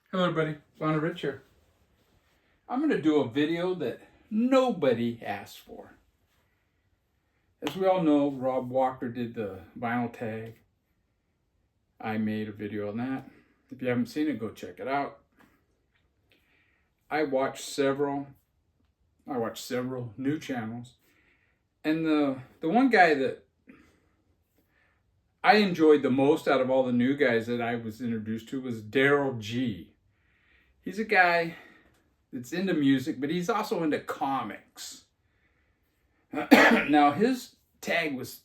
Hello everybody, Father Rich here. I'm going to do a video that nobody asked for. As we all know, Rob Walker did the vinyl tag. I made a video on that. If you haven't seen it, go check it out. I watched several new channels. And the one guy that I enjoyed the most out of all the new guys that I was introduced to was Darrell D. He's a guy that's into music, but he's also into comics. Now, his tag was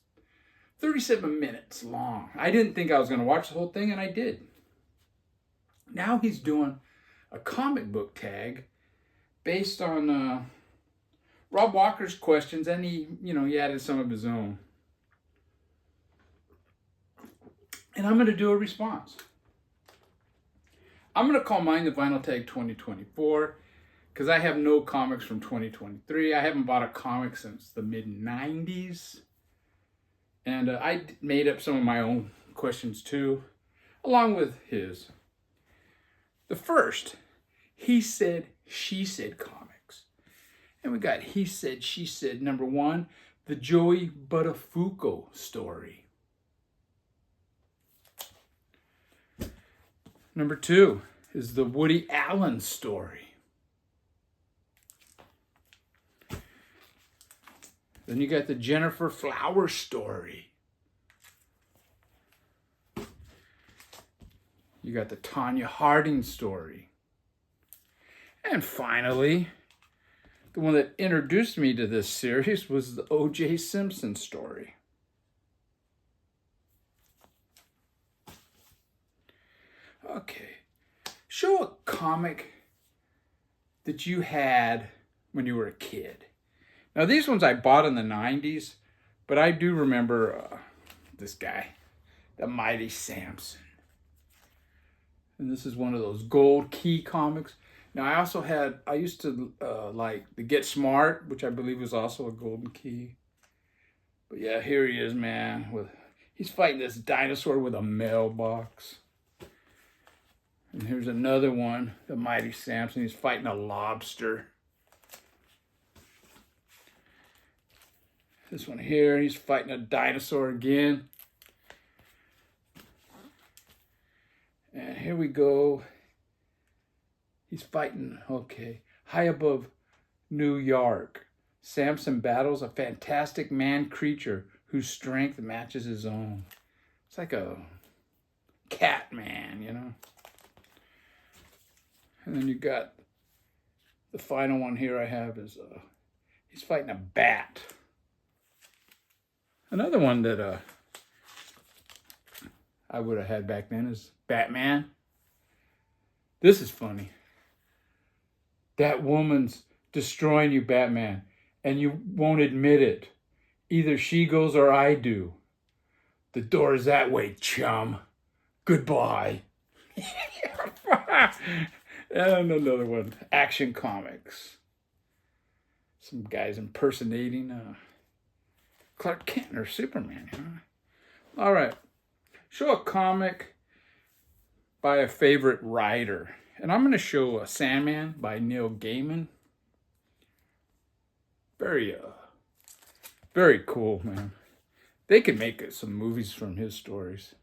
37 minutes long. I didn't think I was going to watch the whole thing, and I did. Now he's doing a comic book tag based on Rob Walker's questions, and he added some of his own. And I'm going to do a response. I'm going to call mine the Vinyl Tag 2024 because I have no comics from 2023. I haven't bought a comic since the mid-90s. And I made up some of my own questions too, along with his. The first, he said, she said comics. And we got he said, she said. Number one, the Joey Buttafuoco story. Number two is the Woody Allen story. Then you got the Jennifer Flowers story. You got the Tonya Harding story. And finally, the one that introduced me to this series was the O.J. Simpson story. Okay, show a comic that you had when you were a kid. Now, these ones I bought in the 90s, but I do remember this guy, the Mighty Samson. And this is one of those gold key comics. Now, I used to like the Get Smart, which I believe was also a golden key. But yeah, here he is, man. He's fighting this dinosaur with a mailbox. And here's another one, the Mighty Samson. He's fighting a lobster. This one here, he's fighting a dinosaur again. And here we go. He's fighting, high above New York. Samson battles a fantastic man creature whose strength matches his own. It's like a cat man, you know. And then you got the final one here I have is he's fighting a bat. Another one that I would have had back then is Batman. This is funny. That woman's destroying you, Batman, and you won't admit it. Either she goes or I do. The door is that way, chum. Goodbye. And another one, Action Comics. Some guys impersonating Clark Kent or Superman, you know. All right. Show a comic by a favorite writer. And I'm going to show Sandman by Neil Gaiman. Very cool, man. They could make some movies from his stories.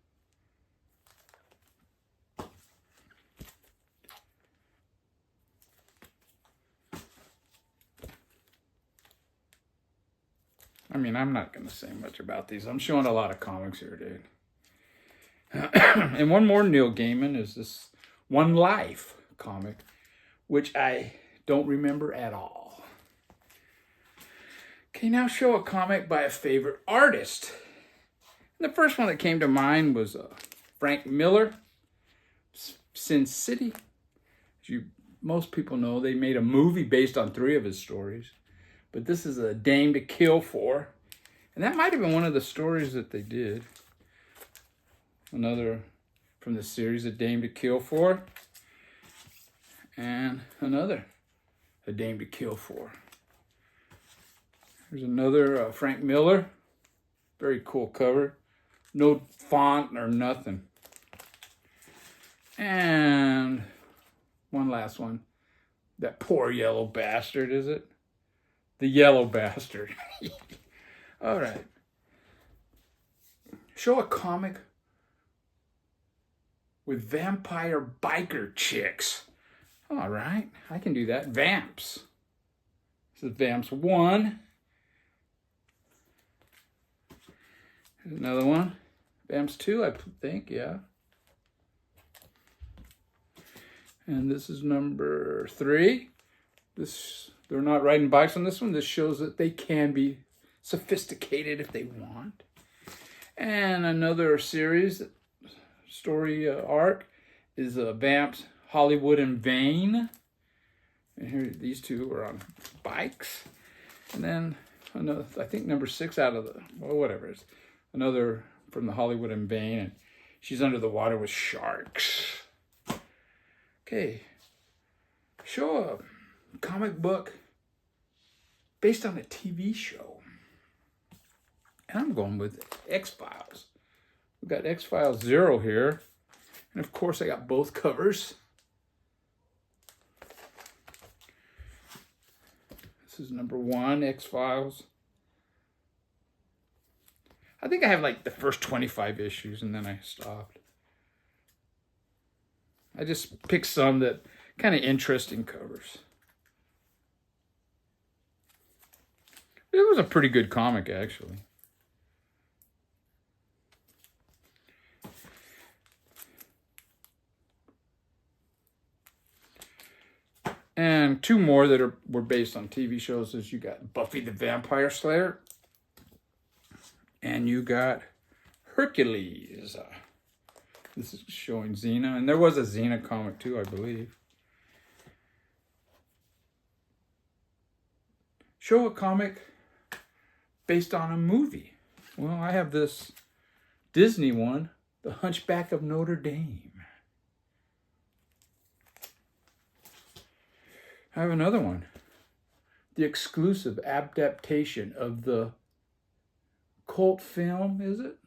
I mean, I'm not going to say much about these. I'm showing a lot of comics here, dude. And one more Neil Gaiman is this One Life comic, which I don't remember at all. Okay, now show a comic by a favorite artist. And the first one that came to mind was Frank Miller, Sin City. As most people know, they made a movie based on 3 of his stories. But this is A Dame to Kill For. And that might have been one of the stories that they did. Another from the series, A Dame to Kill For. And another, A Dame to Kill For. There's another Frank Miller. Very cool cover. No font or nothing. And one last one. That poor yellow bastard, is it? The yellow bastard. All right. Show a comic with vampire biker chicks. All right, I can do that. Vamps. This is Vamps 1. Here's another one. Vamps 2, I think, yeah. And this is number 3. They're not riding bikes on this one. This shows that they can be sophisticated if they want. And another series, story arc, is Vamps Hollywood in Vain. And here, these two are on bikes. And then another, I think number 6 out of the, well, whatever it is. Another from the Hollywood in Vain, and she's under the water with sharks. Okay. Show a comic book based on a TV show. And I'm going with X-Files. We've got X-Files 0 here. And of course I got both covers. This is number 1, X-Files. I think I have like the first 25 issues and then I stopped. I just picked some that kind of interesting covers. It was a pretty good comic, actually. And 2 more that were based on TV shows is you got Buffy the Vampire Slayer. And you got Hercules. This is showing Xena. And there was a Xena comic too, I believe. Show a comic based on a movie. Well, I have this Disney one, The Hunchback of Notre Dame. I have another one. The exclusive adaptation of the cult film, is it?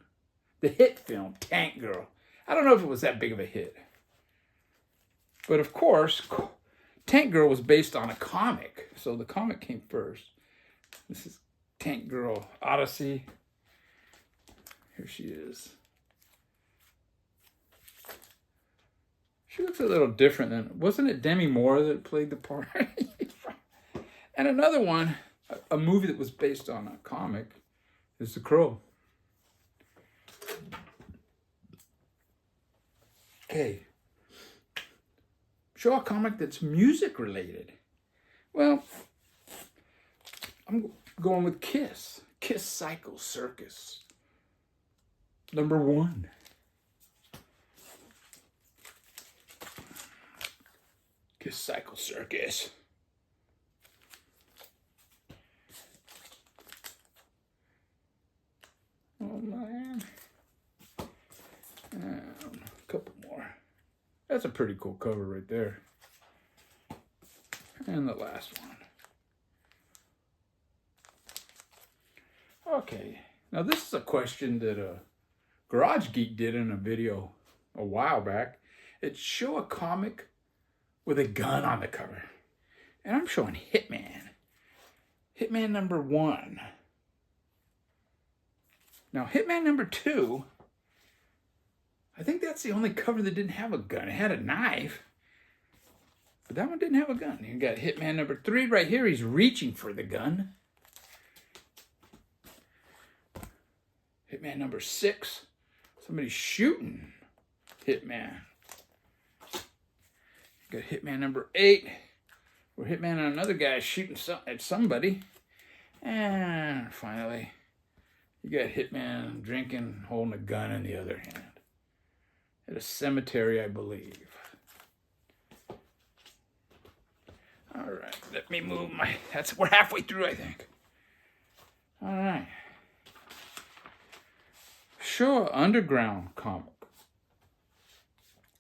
The hit film, Tank Girl. I don't know if it was that big of a hit. But of course, Tank Girl was based on a comic. So the comic came first. This is Tank Girl Odyssey. Here she is. She looks a little different than, wasn't it Demi Moore that played the part? And another one, a movie that was based on a comic, is The Crow. Okay. Show a comic that's music related. Well, I'm going with Kiss. Kiss Cycle Circus. Number 1. Kiss Cycle Circus. Oh man. And a couple more. That's a pretty cool cover right there. And the last one. Okay. Now this is a question that Garage Geek did in a video a while back. It's show a comic with a gun on the cover. And I'm showing Hitman. Hitman number 1. Now, Hitman number 2, I think that's the only cover that didn't have a gun. It had a knife, but that one didn't have a gun. You got Hitman number 3 right here. He's reaching for the gun. Hitman number 6, somebody's shooting Hitman. You got Hitman number 8, where Hitman and another guy is shooting at somebody. And finally, you got Hitman drinking, holding a gun in the other hand. At a cemetery, I believe. All right, let me move my, we're halfway through, I think. All right. Show an underground comic.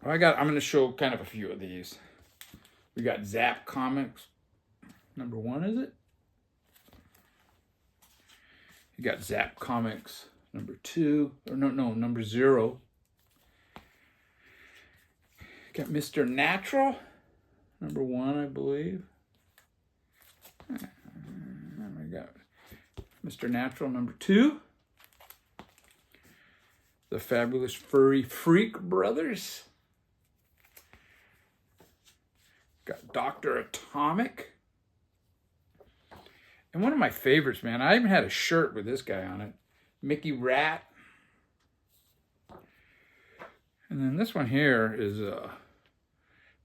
Well, I'm going to show kind of a few of these. We got Zap Comics. Number 1, is it? You got Zap Comics number 2, or number 0. You got Mr. Natural, number 1, I believe. We got Mr. Natural, number 2. The Fabulous Furry Freak Brothers. Got Dr. Atomic. And one of my favorites, man, I even had a shirt with this guy on it. Mickey Rat. And then this one here is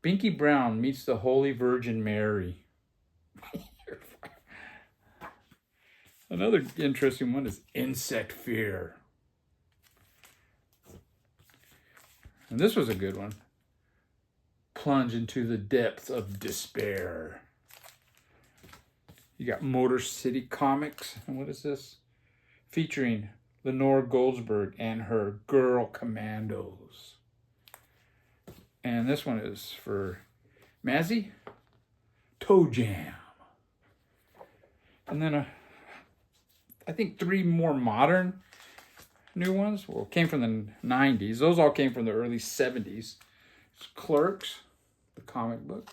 Binky Brown meets the Holy Virgin Mary. Another interesting one is Insect Fear. And this was a good one. Plunge into the depths of despair. You got Motor City Comics. And what is this? Featuring Lenore Goldsberg and her Girl Commandos. And this one is for Mazzy, Toe Jam. And then I think 3 more modern new ones. Well, came from the 90s. Those all came from the early 70s. It's Clerks, the comic book.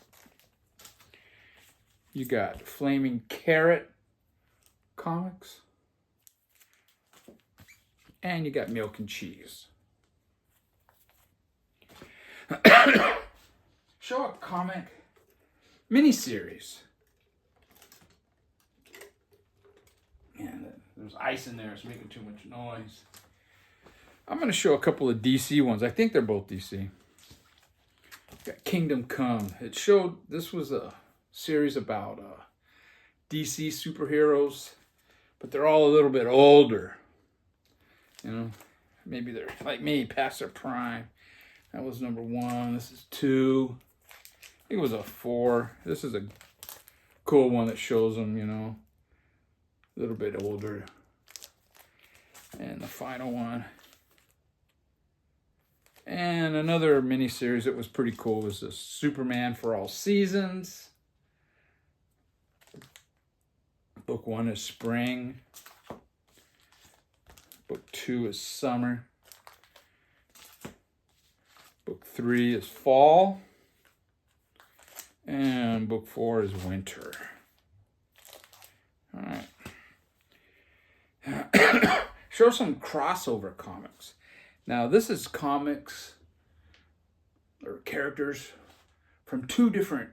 You got Flaming Carrot comics. And you got Milk and Cheese. Show a comic miniseries. And there's ice in there. It's making too much noise. I'm going to show a couple of DC ones. I think they're both DC. Got Kingdom Come. It showed, this was a series about DC superheroes, but they're all a little bit older. You know, maybe they're like me, past their prime. That was number 1. This is 2. I think it was a 4. This is a cool one that shows them, you know, a little bit older. And the final one. And another mini-series that was pretty cool was the Superman for All Seasons. Book 1 is Spring. Book 2 is Summer. Book 3 is Fall. And book 4 is Winter. All right. Show some crossover comics. Now, this is comics or characters from 2 different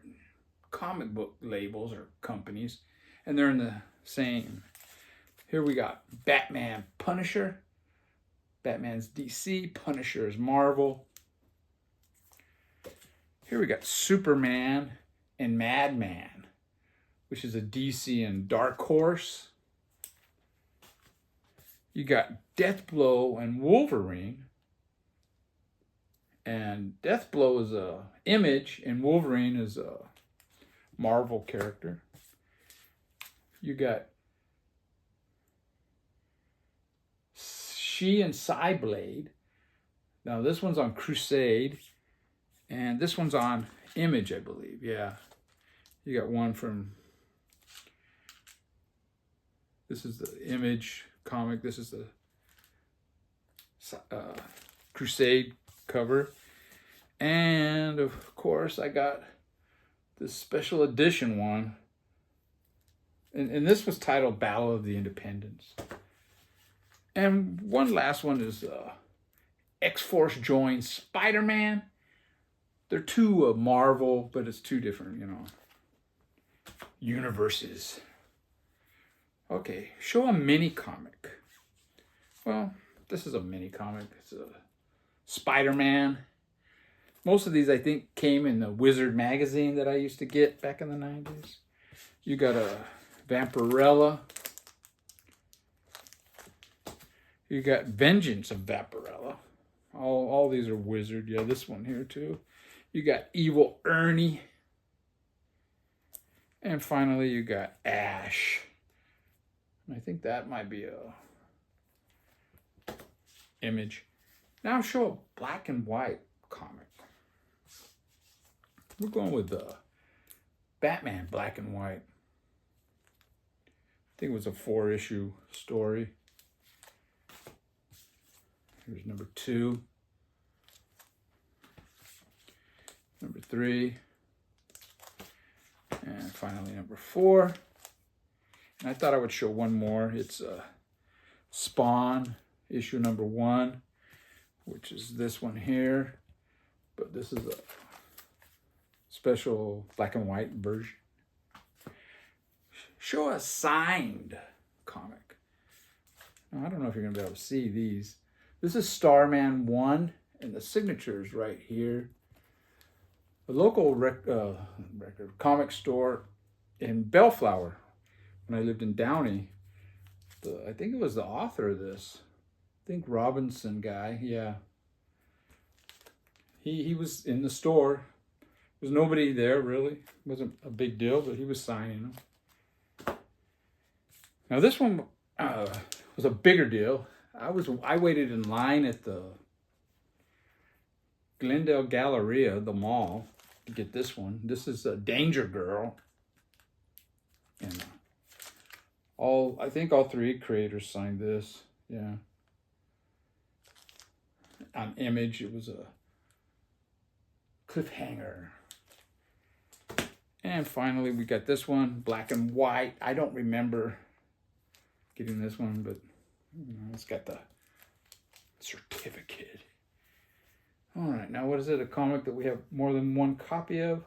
comic book labels or companies, and they're in the same. Here we got Batman Punisher. Batman's DC, Punisher is Marvel. Here we got Superman and Madman, which is a DC and Dark Horse. You got Deathblow and Wolverine. And Deathblow is a Image and Wolverine is a Marvel character. You got She and Cyblade. Now this one's on Crusade. And this one's on Image, I believe. Yeah. You got one from... This is the Image comic. This is the Crusade cover. And, of course, I got this special edition one. And this was titled Battle of the Independents. And one last one is X-Force joins Spider-Man. They're 2 Marvel, but it's 2 different, you know, universes. Okay, show a mini comic. Well, this is a mini comic. It's a Spider-Man. Most of these, I think, came in the Wizard magazine that I used to get back in the 90s. You got a Vampirella. You got Vengeance of Vampirella. All these are Wizard. Yeah, this one here too. You got Evil Ernie. And finally, you got Ash. I think that might be a Image. Now I'll show a black and white comic. We're going with Batman black and white. I think it was a 4-issue story. Here's number 2. Number 3. And finally, number 4. And I thought I would show one more. It's Spawn, issue number 1, which is this one here. But this is a special black and white version. Show a signed comic. Now, I don't know if you're going to be able to see these. This is Starman 1, and the signature is right here. The local comic store in Bellflower, when I lived in Downey, I think it was the author of this. I think Robinson guy, yeah. He was in the store. There was nobody there, really. It wasn't a big deal, but he was signing them. Now, this one was a bigger deal. I waited in line at the Glendale Galleria, the mall, to get this one. This is a Danger Girl. And I think all 3 creators signed this. Yeah. On Image, it was a cliffhanger. And finally, we got this one, black and white. I don't remember getting this one, but it's got the certificate. All right, now what is it? A comic that we have more than one copy of?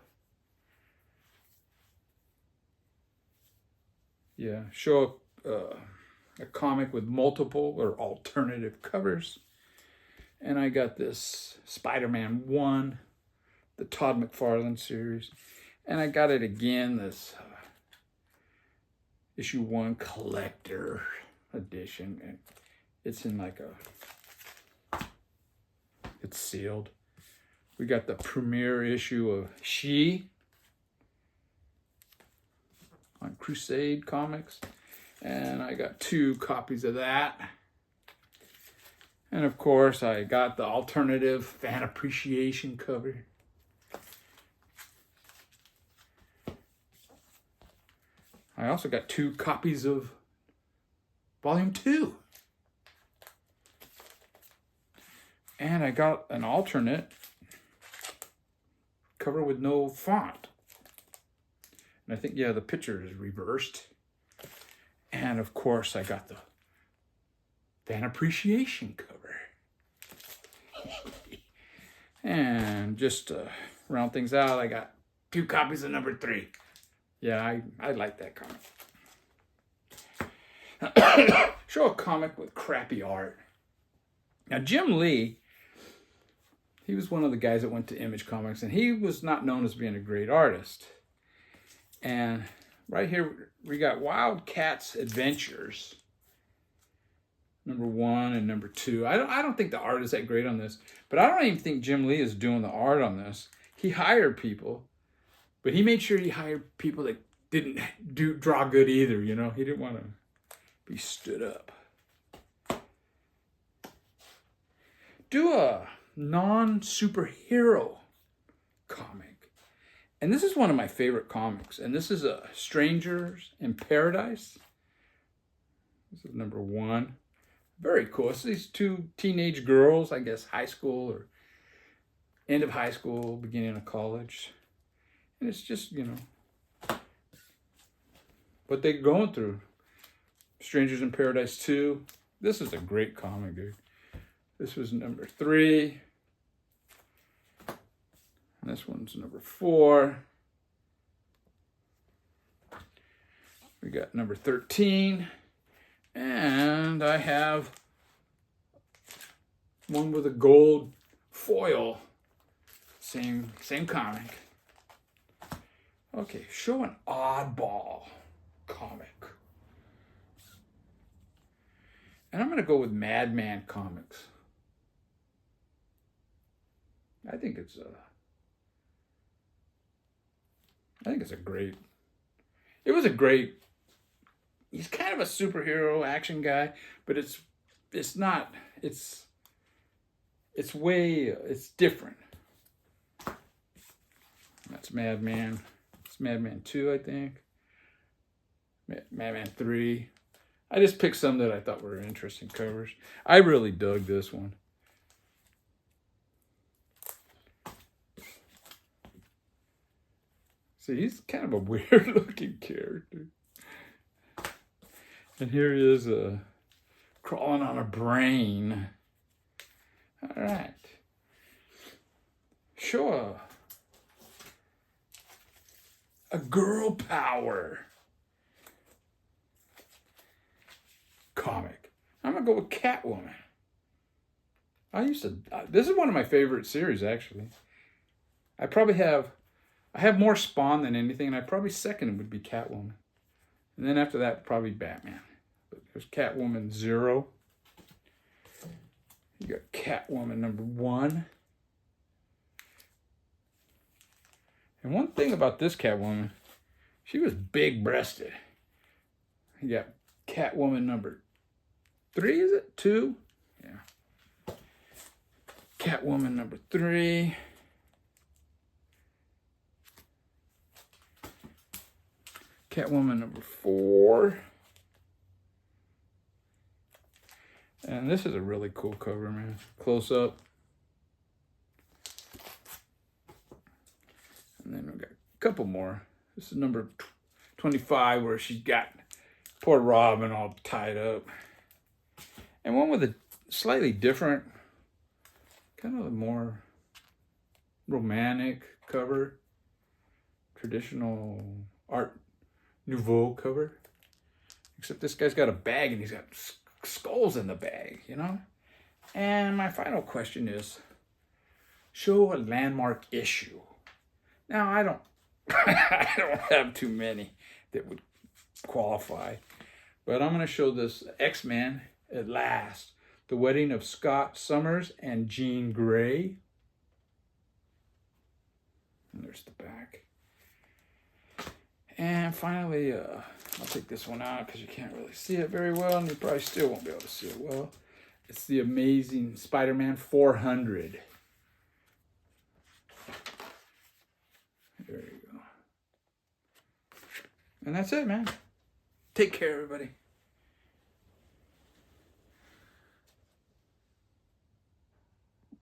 Yeah, show a comic with multiple or alternative covers. And I got this Spider-Man 1, the Todd McFarlane series. And I got it again, this issue 1 collector edition. And it's in like it's sealed. We got the premiere issue of She on Crusade Comics. And I got 2 copies of that. And of course, I got the alternative fan appreciation cover. I also got 2 copies of Volume 2. And I got an alternate cover with no font. And I think, yeah, the picture is reversed. And of course, I got the fan appreciation cover. And just to round things out, I got 2 copies of number 3. Yeah, I like that comic. Show a comic with crappy art. Now, Jim Lee, he was one of the guys that went to Image Comics, and he was not known as being a great artist. And right here, we got Wildcats Adventures, number 1 and number 2. I don't think the art is that great on this, but I don't even think Jim Lee is doing the art on this. He hired people, but he made sure he hired people that didn't draw good either, you know. He didn't want to be stood up. Do a non-superhero comic. And this is one of my favorite comics. And this is Strangers in Paradise. This is number 1. Very cool. It's these 2 teenage girls, I guess high school or end of high school, beginning of college. And it's just, you know, what they're going through. Strangers in Paradise 2. This is a great comic, dude. This was number 3. And this one's number 4. We got number 13. And I have one with a gold foil. Same comic. Okay, show an oddball comic. And I'm going to go with Madman Comics. I think it's a great. It was a great. He's kind of a superhero action guy, but it's not. It's different. That's Madman. It's Madman 2, I think. Madman 3. I just picked some that I thought were interesting covers. I really dug this one. See, he's kind of a weird looking character. And here he is crawling on a brain. All right. Sure. A girl power comic. I'm going to go with Catwoman. This is one of my favorite series, actually. I have more Spawn than anything, and I probably second would be Catwoman. And then after that, probably Batman. But there's Catwoman 0. You got Catwoman number 1. And one thing about this Catwoman, she was big-breasted. You got Catwoman number 3, is it? 2? Yeah. Catwoman number 3. Catwoman number 4. And this is a really cool cover, man. Close up. And then we got a couple more. This is number 25, where she's got poor Robin all tied up. And one with a slightly different, kind of a more romantic cover. Traditional Art Nouveau cover. Except this guy's got a bag and he's got skulls in the bag, you know? And my final question is, show a landmark issue. Now, I don't have too many that would qualify, but I'm going to show this X-Men at Last, the wedding of Scott Summers and Jean Grey. And there's the back. And finally, I'll take this one out because you can't really see it very well, and you probably still won't be able to see it well. It's the Amazing Spider-Man 400. There you go. And that's it, man. Take care, everybody.